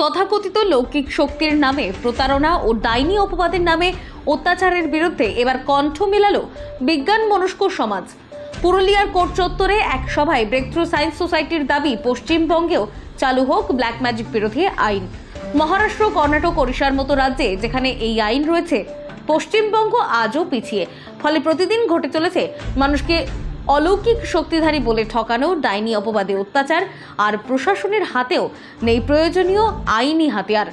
তথাকথিত লৌকিক শক্তির নামে প্রতারণা ও ডাইনি অপবাদের নামে অত্যাচারের বিরুদ্ধে এবার কণ্ঠ মেলালো বিজ্ঞান মনস্ক সমাজ। পুরুলিয়ার কোর্ট চত্বরে এক সভায় ব্রেকথ্রু সায়েন্স সোসাইটির দাবি পশ্চিমবঙ্গেও চালু হোক ব্ল্যাক ম্যাজিক বিরোধী আইন। মহারাষ্ট্র, কর্ণাটক, ওড়িশার মতো রাজ্যে যেখানে এই আইন রয়েছে, পশ্চিমবঙ্গ আজও পিছিয়ে। ফলে প্রতিদিন ঘটে চলেছে মানুষকে অলৌকিক শক্তিধারী বলে ঠকানো, ডাইনি অপবাদে অত্যাচার, আর প্রশাসনের হাতেও নেই প্রয়োজনীয় আইনি হাতিয়ার।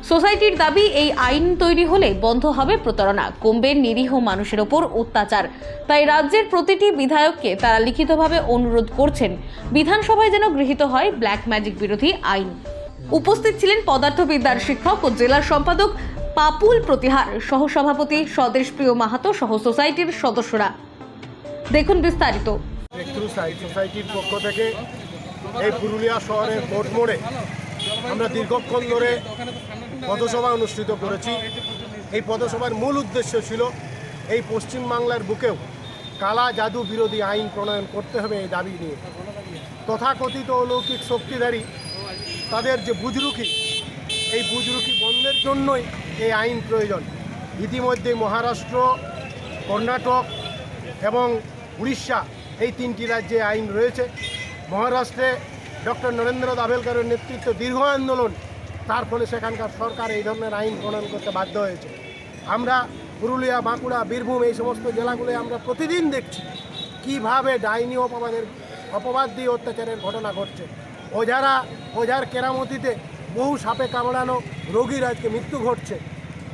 সোসাইটির দাবি, এই আইন তৈরি হলে বন্ধ হবে প্রতারণা, কমবে নিরীহ মানুষের ওপর অত্যাচার। তাই রাজ্যের প্রতিটি বিধায়ককে তারা লিখিতভাবে অনুরোধ করছেন বিধানসভায় যেন গৃহীত হয় ব্ল্যাক ম্যাজিক বিরোধী আইন। উপস্থিত ছিলেন পদার্থবিদ্যার শিক্ষক ও জেলার সম্পাদক পাপুল প্রতিহার, সহসভাপতি স্বদেশপ্রিয় মাহাতো সহ সোসাইটির সদস্যরা। দেখুন বিস্তারিত। ব্রেকথ্রু সায়েন্স সোসাইটির পক্ষ থেকে এই পুরুলিয়া শহরের কোর্ট মোড়ে আমরা দীর্ঘক্ষণ ধরে পথসভা অনুষ্ঠিত করেছি। এই পথসভার মূল উদ্দেশ্য ছিল এই পশ্চিমবাংলার বুকেও কালা জাদু বিরোধী আইন প্রণয়ন করতে হবে এই দাবি নিয়ে। তথাকথিত অলৌকিক শক্তিধারী তাদের যে বুজরুকি, এই বুজরুকি বন্ধের জন্যই এই আইন প্রয়োজন। ইতিমধ্যে মহারাষ্ট্র, কর্ণাটক এবং উড়িষ্যা এই তিনটি রাজ্যে আইন রয়েছে। মহারাষ্ট্রে ডক্টর নরেন্দ্র দাভেলকরের নেতৃত্বে দীর্ঘ আন্দোলন, তার ফলে সেখানকার সরকার এই ধরনের আইন প্রণয়ন করতে বাধ্য হয়েছে। আমরা পুরুলিয়া, বাঁকুড়া, বীরভূম এই সমস্ত জেলাগুলোয় আমরা প্রতিদিন দেখছি কীভাবে ডাইনি অপবাদ দিয়ে অত্যাচারের ঘটনা ঘটছে। ওঝার কেরামতিতে বহু সাপে কামড়ানো রোগীর আজকে মৃত্যু ঘটছে।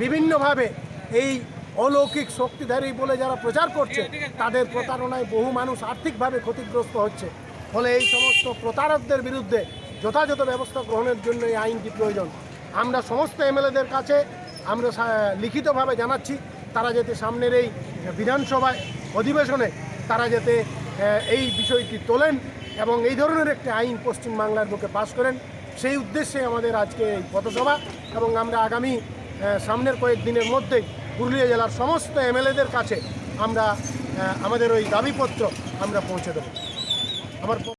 বিভিন্নভাবে এই অলৌকিক শক্তিধারী বলে যারা প্রচার করছে, তাদের প্রতারণায় বহু মানুষ আর্থিকভাবে ক্ষতিগ্রস্ত হচ্ছে। ফলে এই সমস্ত প্রতারকদের বিরুদ্ধে যথাযথ ব্যবস্থা গ্রহণের জন্য এই আইনটি প্রয়োজন। আমরা সমস্ত এমএলএদের কাছে আমরা লিখিতভাবে জানাচ্ছি, তারা যাতে সামনের এই বিধানসভায় অধিবেশনে তারা যাতে এই বিষয়টি তোলেন এবং এই ধরনের একটি আইন পশ্চিমবাংলার বুকে পাশ করেন। সেই উদ্দেশ্যে আমাদের আজকে এই পথসভা, এবং আমরা আগামী সামনের কয়েকদিনের মধ্যেই পুরুলিয়া জেলার সমস্ত এমএলএদের কাছে আমরা আমাদের ওই দাবিপত্র আমরা পৌঁছে দেব। আমার